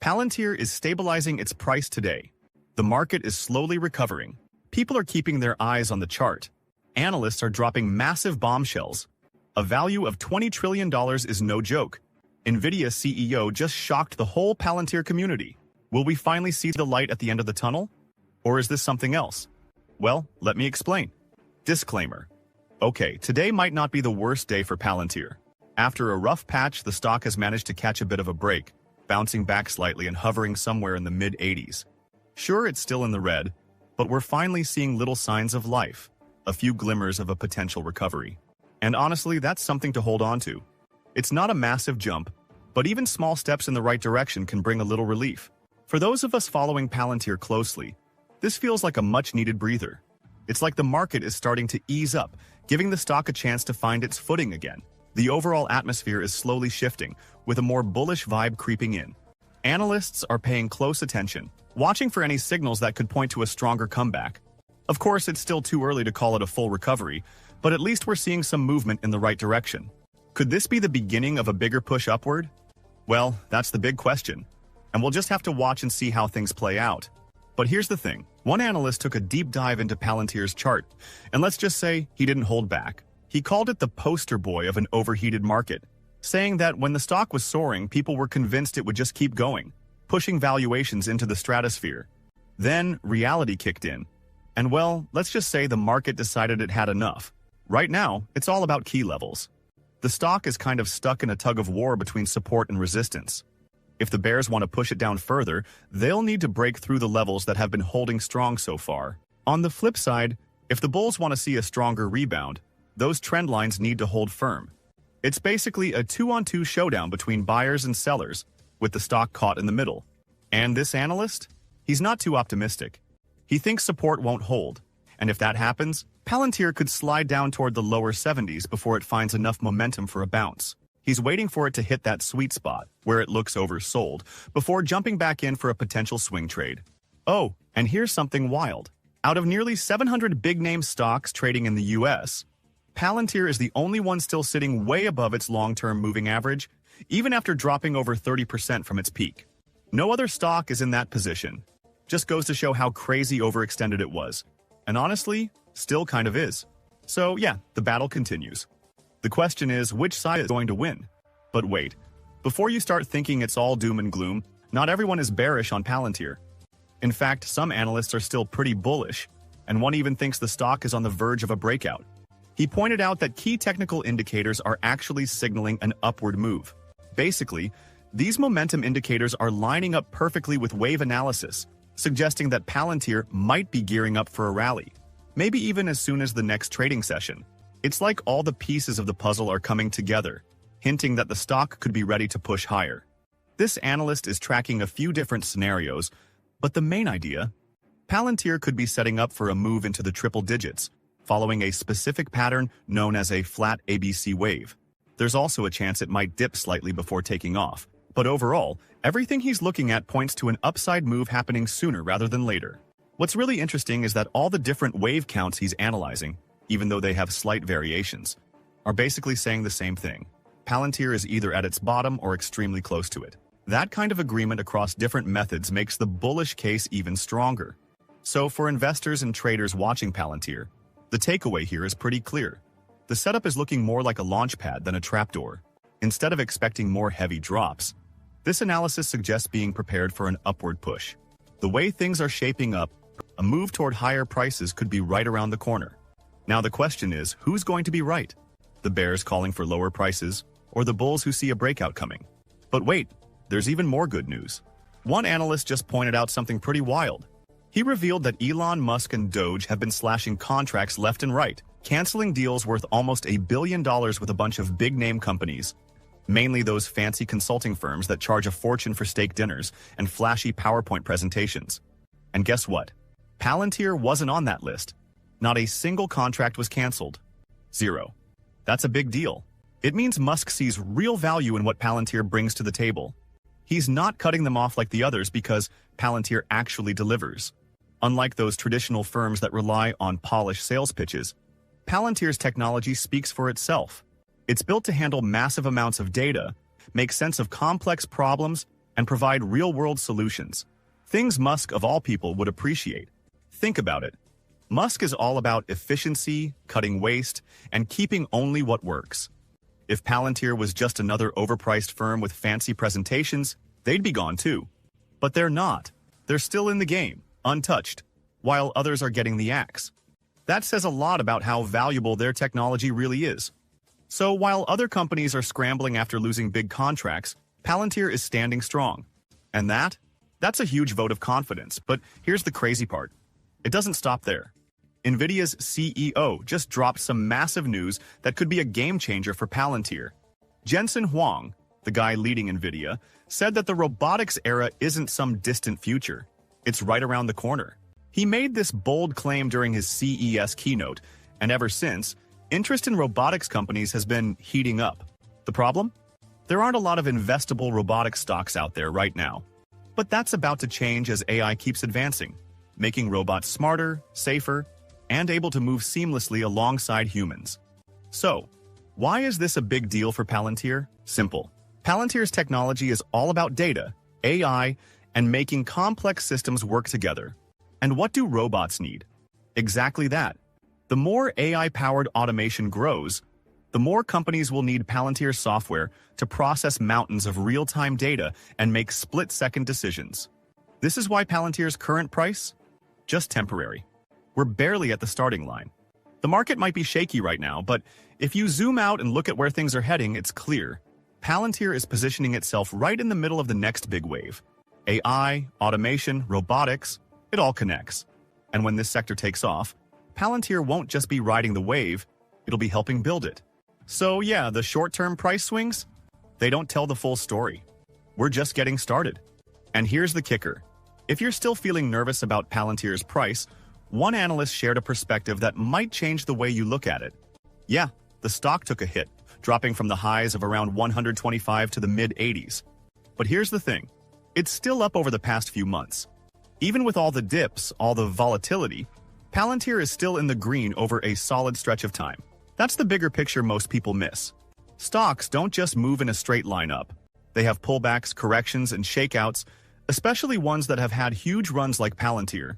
Palantir is stabilizing its price today. The market is slowly recovering. People are keeping their eyes on the chart. Analysts are dropping massive bombshells. A value of $20 trillion is no joke. Nvidia CEO just shocked the whole Palantir community. Will we finally see the light at the end of the tunnel? Or is this something else? Well, let me explain. Disclaimer. Okay, today might not be the worst day for Palantir. After a rough patch, the stock has managed to catch a bit of a break, bouncing back slightly and hovering somewhere in the mid-80s. Sure, it's still in the red, but we're finally seeing little signs of life, a few glimmers of a potential recovery. And honestly, that's something to hold on to. It's not a massive jump, but even small steps in the right direction can bring a little relief. For those of us following Palantir closely, this feels like a much-needed breather. It's like the market is starting to ease up, giving the stock a chance to find its footing again. The overall atmosphere is slowly shifting, with a more bullish vibe creeping in. Analysts are paying close attention, watching for any signals that could point to a stronger comeback. Of course, it's still too early to call it a full recovery, but at least we're seeing some movement in the right direction. Could this be the beginning of a bigger push upward? Well, that's the big question, and we'll just have to watch and see how things play out. But here's the thing. One analyst took a deep dive into Palantir's chart, and let's just say he didn't hold back. He called it the poster boy of an overheated market, saying that when the stock was soaring, people were convinced it would just keep going, pushing valuations into the stratosphere. Then reality kicked in. And well, let's just say the market decided it had enough. Right now, it's all about key levels. The stock is kind of stuck in a tug-of-war between support and resistance. If the bears want to push it down further, they'll need to break through the levels that have been holding strong so far. On the flip side, if the bulls want to see a stronger rebound, those trend lines need to hold firm. It's basically a two-on-two showdown between buyers and sellers, with the stock caught in the middle. And this analyst? He's not too optimistic. He thinks support won't hold, and if that happens, Palantir could slide down toward the lower 70s before it finds enough momentum for a bounce. He's waiting for it to hit that sweet spot, where it looks oversold, before jumping back in for a potential swing trade. Oh, and here's something wild. Out of nearly 700 big-name stocks trading in the US, Palantir is the only one still sitting way above its long-term moving average, even after dropping over 30% from its peak. No other stock is in that position. Just goes to show how crazy overextended it was. And honestly, still kind of is. So yeah, the battle continues. The question is, which side is going to win? But wait, before you start thinking it's all doom and gloom, not everyone is bearish on Palantir. In fact, some analysts are still pretty bullish, and one even thinks the stock is on the verge of a breakout. He pointed out that key technical indicators are actually signaling an upward move. Basically, these momentum indicators are lining up perfectly with wave analysis, suggesting that Palantir might be gearing up for a rally, maybe even as soon as the next trading session. It's like all the pieces of the puzzle are coming together, hinting that the stock could be ready to push higher. This analyst is tracking a few different scenarios, but the main idea, Palantir could be setting up for a move into the triple digits, following a specific pattern known as a flat ABC wave. There's also a chance it might dip slightly before taking off, but overall, everything he's looking at points to an upside move happening sooner rather than later. What's really interesting is that all the different wave counts he's analyzing, even though they have slight variations, are basically saying the same thing. Palantir is either at its bottom or extremely close to it. That kind of agreement across different methods makes the bullish case even stronger. So for investors and traders watching Palantir, the takeaway here is pretty clear. The setup is looking more like a launch pad than a trapdoor. Instead of expecting more heavy drops, this analysis suggests being prepared for an upward push. The way things are shaping up, a move toward higher prices could be right around the corner. Now the question is, who's going to be right? The bears calling for lower prices, or the bulls who see a breakout coming? But wait, there's even more good news. One analyst just pointed out something pretty wild. He revealed that Elon Musk and Doge have been slashing contracts left and right, canceling deals worth almost $1 billion with a bunch of big-name companies, mainly those fancy consulting firms that charge a fortune for steak dinners and flashy PowerPoint presentations. And guess what? Palantir wasn't on that list. Not a single contract was canceled. 0. That's a big deal. It means Musk sees real value in what Palantir brings to the table. He's not cutting them off like the others because Palantir actually delivers. Unlike those traditional firms that rely on polished sales pitches, Palantir's technology speaks for itself. It's built to handle massive amounts of data, make sense of complex problems, and provide real-world solutions. Things Musk, of all people, would appreciate. Think about it. Musk is all about efficiency, cutting waste, and keeping only what works. If Palantir was just another overpriced firm with fancy presentations, they'd be gone too. But they're not. They're still in the game, untouched, while others are getting the axe. That says a lot about how valuable their technology really is. So while other companies are scrambling after losing big contracts, Palantir is standing strong. And that's a huge vote of confidence. But here's the crazy part. It doesn't stop there. Nvidia's CEO just dropped some massive news that could be a game changer for Palantir. Jensen Huang, the guy leading Nvidia, said that the robotics era isn't some distant future. It's right around the corner. He made this bold claim during his CES keynote, and ever since, interest in robotics companies has been heating up. The problem? There aren't a lot of investable robotics stocks out there right now. But that's about to change as AI keeps advancing, making robots smarter, safer, and able to move seamlessly alongside humans. So, why is this a big deal for Palantir? Simple. Palantir's technology is all about data, AI, and making complex systems work together. And what do robots need? Exactly that. The more AI-powered automation grows, the more companies will need Palantir software to process mountains of real-time data and make split-second decisions. This is why Palantir's current price? Just temporary. We're barely at the starting line. The market might be shaky right now, but if you zoom out and look at where things are heading, it's clear. Palantir is positioning itself right in the middle of the next big wave. AI, automation, robotics, it all connects. And when this sector takes off, Palantir won't just be riding the wave, it'll be helping build it. So yeah, the short-term price swings, they don't tell the full story. We're just getting started. And here's the kicker. If you're still feeling nervous about Palantir's price, one analyst shared a perspective that might change the way you look at it. Yeah, the stock took a hit, dropping from the highs of around 125 to the mid-80s. But here's the thing. It's still up over the past few months. Even with all the dips, all the volatility, Palantir is still in the green over a solid stretch of time. That's the bigger picture most people miss. Stocks don't just move in a straight line up. They have pullbacks, corrections, and shakeouts, especially ones that have had huge runs like Palantir.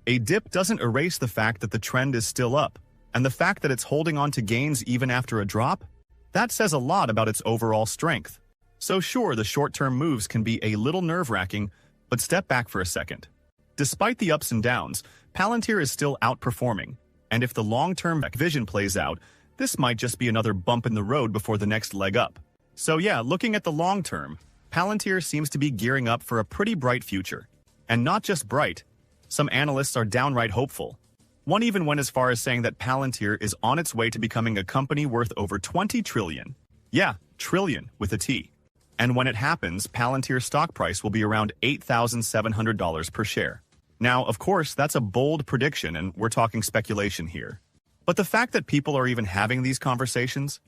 A dip doesn't erase the fact that the trend is still up, and the fact that it's holding on to gains even after a drop? That says a lot about its overall strength. So sure, the short-term moves can be a little nerve-wracking, but step back for a second. Despite the ups and downs, Palantir is still outperforming, and if the long-term vision plays out, this might just be another bump in the road before the next leg up. So yeah, looking at the long term, Palantir seems to be gearing up for a pretty bright future. And not just bright, some analysts are downright hopeful. One even went as far as saying that Palantir is on its way to becoming a company worth over 20 trillion. Yeah, trillion with a T. And when it happens, Palantir's stock price will be around $8,700 per share. Now, of course, that's a bold prediction, and we're talking speculation here. But the fact that people are even having these conversations,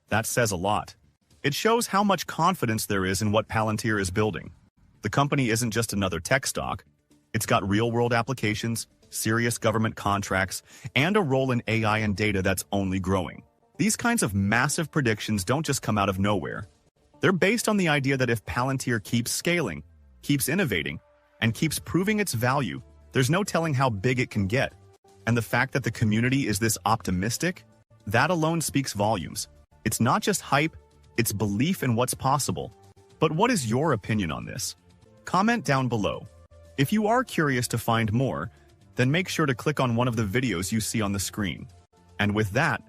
that says a lot. It shows how much confidence there is in what Palantir is building. The company isn't just another tech stock. It's got real-world applications, serious government contracts, and a role in AI and data that's only growing. These kinds of massive predictions don't just come out of nowhere. They're based on the idea that if Palantir keeps scaling, keeps innovating, and keeps proving its value, there's no telling how big it can get. And the fact that the community is this optimistic, that alone speaks volumes. It's not just hype, it's belief in what's possible. But what is your opinion on this? Comment down below. If you are curious to find more, then make sure to click on one of the videos you see on the screen. And with that,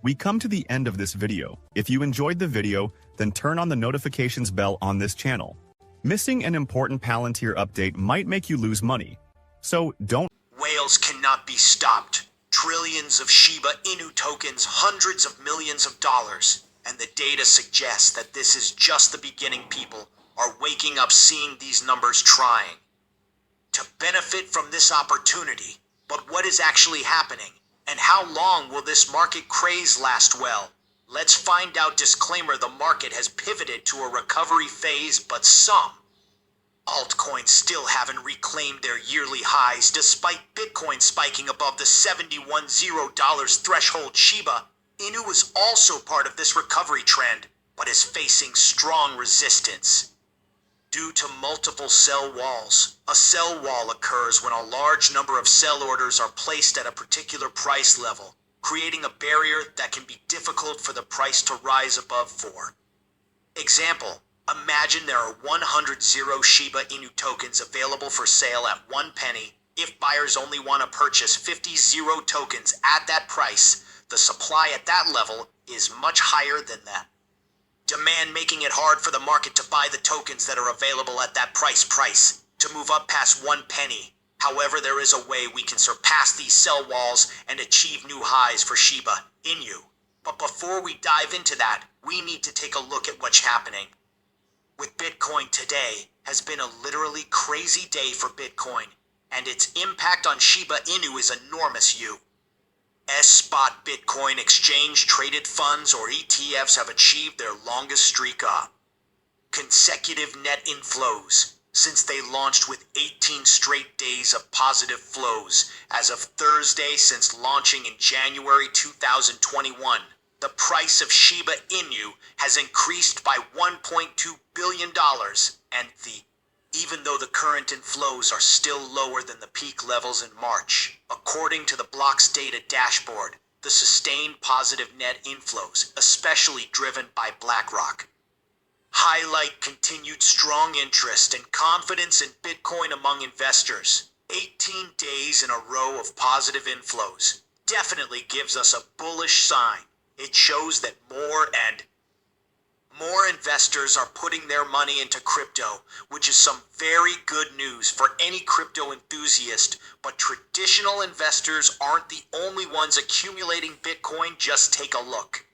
we come to the end of this video. If you enjoyed the video, then turn on the notifications bell on this channel. Missing an important Palantir update might make you lose money. So don't. Whales cannot be stopped. Trillions of Shiba Inu tokens, hundreds of millions of dollars. And the data suggests that this is just the beginning. People are waking up seeing these numbers trying to benefit from this opportunity. But what is actually happening? And how long will this market craze last? Well, let's find out. Disclaimer: the market has pivoted to a recovery phase, but some altcoins still haven't reclaimed their yearly highs despite Bitcoin spiking above the $71,000 threshold. Shiba Inu is also part of this recovery trend, but is facing strong resistance. Due to multiple sell walls. A sell wall occurs when a large number of sell orders are placed at a particular price level, creating a barrier that can be difficult for the price to rise above 4. Example, imagine there are 100 Shiba Inu tokens available for sale at 1 penny. If buyers only want to purchase 50 tokens at that price, the supply at that level is much higher than that. Demand making it hard for the market to buy the tokens that are available at that price to move up past 1 penny. However, there is a way we can surpass these sell walls and achieve new highs for Shiba Inu. But before we dive into that, we need to take a look at what's happening. With Bitcoin today has been a literally crazy day for Bitcoin, and its impact on Shiba Inu is enormous. Spot Bitcoin exchange traded funds or ETFs have achieved their longest streak of consecutive net inflows since they launched, with 18 straight days of positive flows as of Thursday since launching in January 2021. The price of Shiba Inu has increased by $1.2 billion, and even though the current inflows are still lower than the peak levels in March, according to the Block's data dashboard, the sustained positive net inflows, especially driven by BlackRock, highlight continued strong interest and confidence in Bitcoin among investors. 18 days in a row of positive inflows definitely gives us a bullish sign. It shows that more investors are putting their money into crypto, which is some very good news for any crypto enthusiast. But traditional investors aren't the only ones accumulating Bitcoin. Just take a look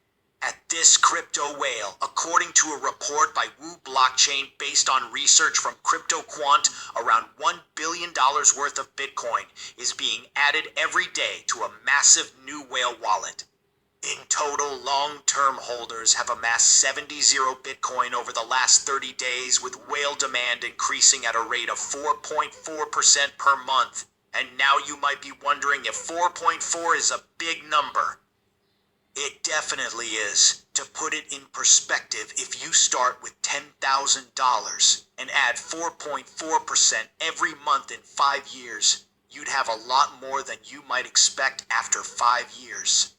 at this crypto whale. According to a report by Wu Blockchain based on research from CryptoQuant, around $1 billion worth of Bitcoin is being added every day to a massive new whale wallet. In total, long-term holders have amassed 70 Bitcoin over the last 30 days, with whale demand increasing at a rate of 4.4% per month. And now you might be wondering if 4.4 is a big number. It definitely is. To put it in perspective, if you start with $10,000 and add 4.4% every month in 5 years, you'd have a lot more than you might expect after 5 years.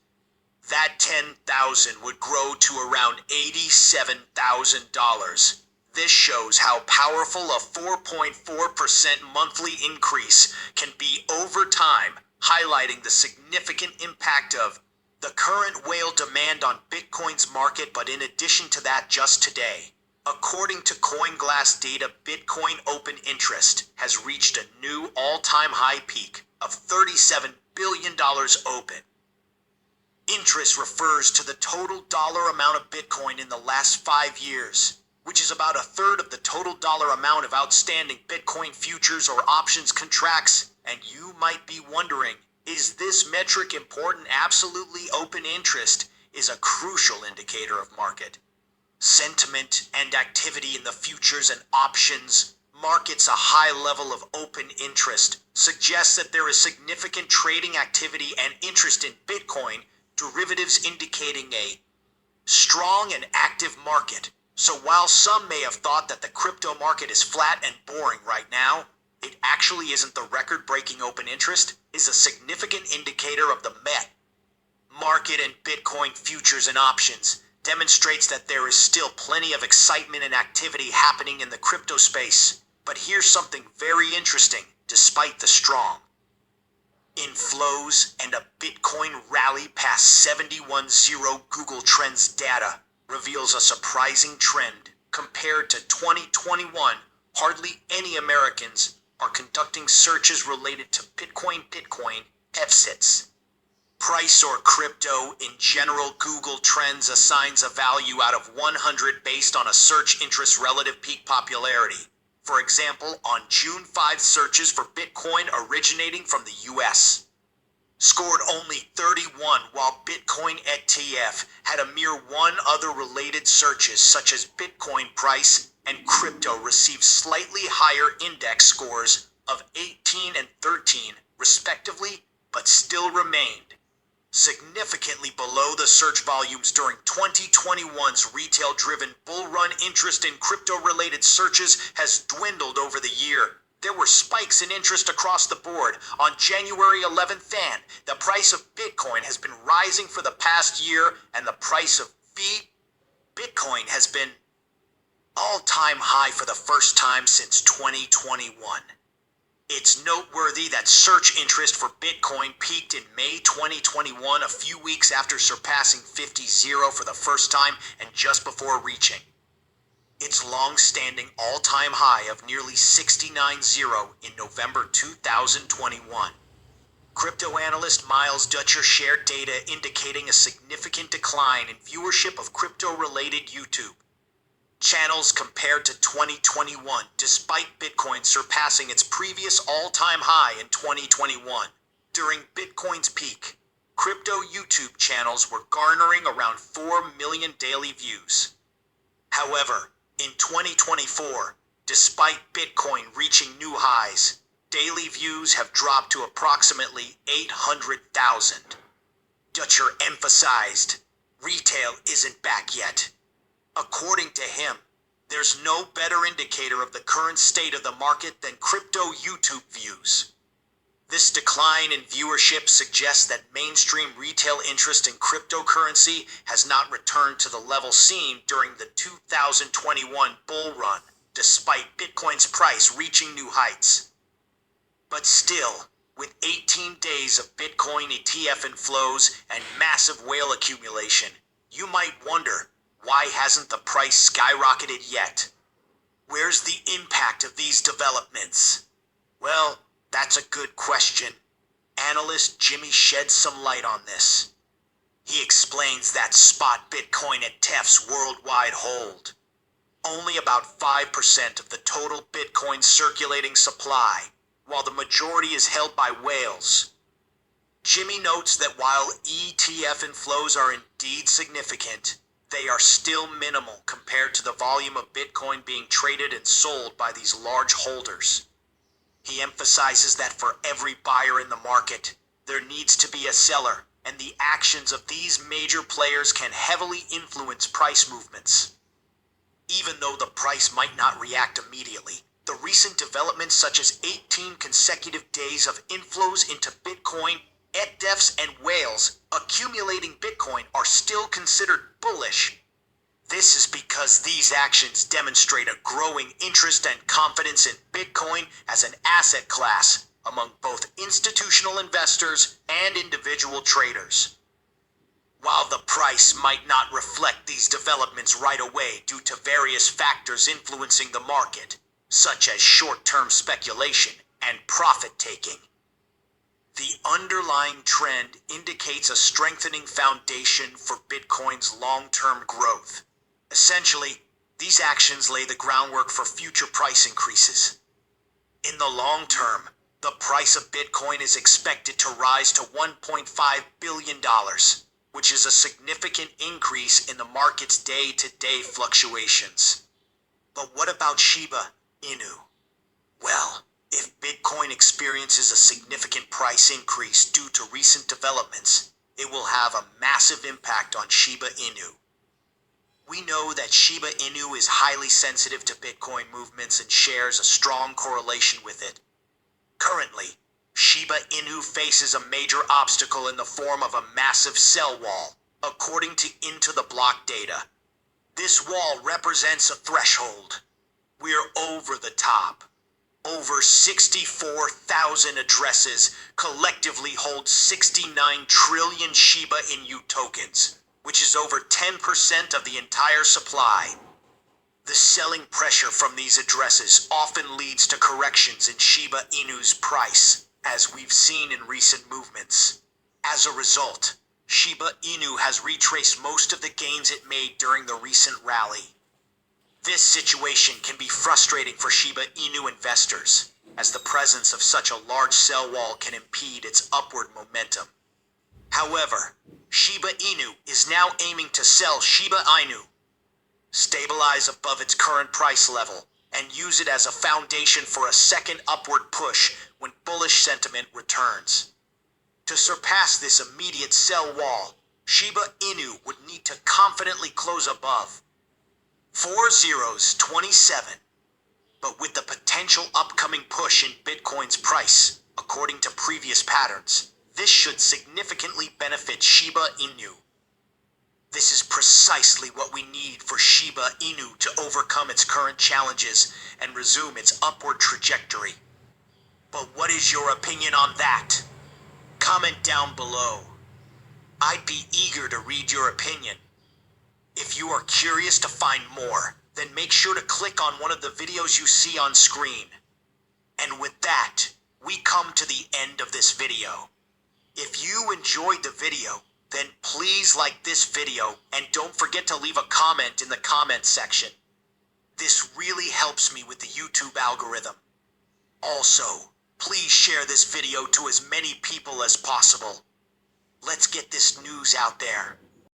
That 10,000 would grow to around $87,000. This shows how powerful a 4.4% monthly increase can be over time, highlighting the significant impact of the current whale demand on Bitcoin's market. But in addition to that, just today, according to CoinGlass data, Bitcoin open interest has reached a new all-time high peak of $37 billion open. Interest refers to the total dollar amount of Bitcoin in the last 5 years, which is about a third of the total dollar amount of outstanding Bitcoin futures or options contracts. And you might be wondering, is this metric important? Absolutely. Open interest is a crucial indicator of market sentiment and activity in the futures and options markets. A high level of open interest suggests that there is significant trading activity and interest in Bitcoin derivatives, indicating a strong and active market. So while some may have thought that the crypto market is flat and boring right now, it actually isn't. The record-breaking open interest is a significant indicator of the market, and Bitcoin futures and options demonstrates that there is still plenty of excitement and activity happening in the crypto space. But here's something very interesting. Despite the strong inflows and a Bitcoin rally past 71, Google Trends data reveals a surprising trend. Compared to 2021, hardly any Americans are conducting searches related to Bitcoin FSITs price or crypto in general. Google Trends assigns a value out of 100 based on a search interest relative peak popularity. For example, on June 5, searches for Bitcoin originating from the US scored only 31, while Bitcoin ETF had a mere 1. Other related searches such as Bitcoin price and crypto received slightly higher index scores of 18 and 13, respectively, but still remained significantly below the search volumes during 2021's retail-driven bull run. Interest in crypto-related searches has dwindled over the year. There were spikes in interest across the board. On January 11th, the price of Bitcoin has been rising for the past year, and the price of Bitcoin has been all-time high for the first time since 2021. It's noteworthy that search interest for Bitcoin peaked in May 2021, a few weeks after surpassing 50,000 for the first time and just before reaching its long-standing all-time high of nearly 69,000 in November 2021. Crypto analyst Miles Dutcher shared data indicating a significant decline in viewership of crypto-related YouTube channels compared to 2021, despite Bitcoin surpassing its previous all-time high in 2021. During Bitcoin's peak, crypto YouTube channels were garnering around 4 million daily views. However, in 2024, despite Bitcoin reaching new highs, daily views have dropped to approximately 800,000. Dutcher emphasized, retail isn't back yet. According to him, there's no better indicator of the current state of the market than crypto YouTube views. This decline in viewership suggests that mainstream retail interest in cryptocurrency has not returned to the level seen during the 2021 bull run, despite Bitcoin's price reaching new heights. But still, with 18 days of Bitcoin ETF inflows and massive whale accumulation, you might wonder, why hasn't the price skyrocketed yet? Where's the impact of these developments? Well, that's a good question. Analyst Jimmy sheds some light on this. He explains that spot Bitcoin ETFs worldwide hold only about 5% of the total Bitcoin circulating supply, while the majority is held by whales. Jimmy notes that while ETF inflows are indeed significant, they are still minimal compared to the volume of Bitcoin being traded and sold by these large holders. He emphasizes that for every buyer in the market, there needs to be a seller, and the actions of these major players can heavily influence price movements. Even though the price might not react immediately, the recent developments such as 18 consecutive days of inflows into Bitcoin, ETFs, and whales accumulating Bitcoin are still considered bullish. This is because these actions demonstrate a growing interest and confidence in Bitcoin as an asset class among both institutional investors and individual traders. While the price might not reflect these developments right away due to various factors influencing the market, such as short-term speculation and profit-taking, the underlying trend indicates a strengthening foundation for Bitcoin's long-term growth. Essentially, these actions lay the groundwork for future price increases. In the long term, the price of Bitcoin is expected to rise to $1.5 billion, which is a significant increase in the market's day-to-day fluctuations. But what about Shiba Inu? Well, if Bitcoin experiences a significant price increase due to recent developments, it will have a massive impact on Shiba Inu. We know that Shiba Inu is highly sensitive to Bitcoin movements and shares a strong correlation with it. Currently, Shiba Inu faces a major obstacle in the form of a massive sell wall, according to Into the Block data. This wall represents a threshold. We're over the top. Over 64,000 addresses collectively hold 69 trillion Shiba Inu tokens, which is over 10% of the entire supply. The selling pressure from these addresses often leads to corrections in Shiba Inu's price, as we've seen in recent movements. As a result, Shiba Inu has retraced most of the gains it made during the recent rally. This situation can be frustrating for Shiba Inu investors, as the presence of such a large sell wall can impede its upward momentum. However, Shiba Inu is now aiming to sell Shiba Inu, stabilize above its current price level, and use it as a foundation for a second upward push when bullish sentiment returns. To surpass this immediate sell wall, Shiba Inu would need to confidently close above 4027. But with the potential upcoming push in Bitcoin's price, according to previous patterns, this should significantly benefit Shiba Inu. This is precisely what we need for Shiba Inu to overcome its current challenges and resume its upward trajectory. But what is your opinion on that? Comment down below. I'd be eager to read your opinion. If you are curious to find more, then make sure to click on one of the videos you see on screen. And with that, we come to the end of this video. If you enjoyed the video, then please like this video and don't forget to leave a comment in the comment section. This really helps me with the YouTube algorithm. Also, please share this video to as many people as possible. Let's get this news out there.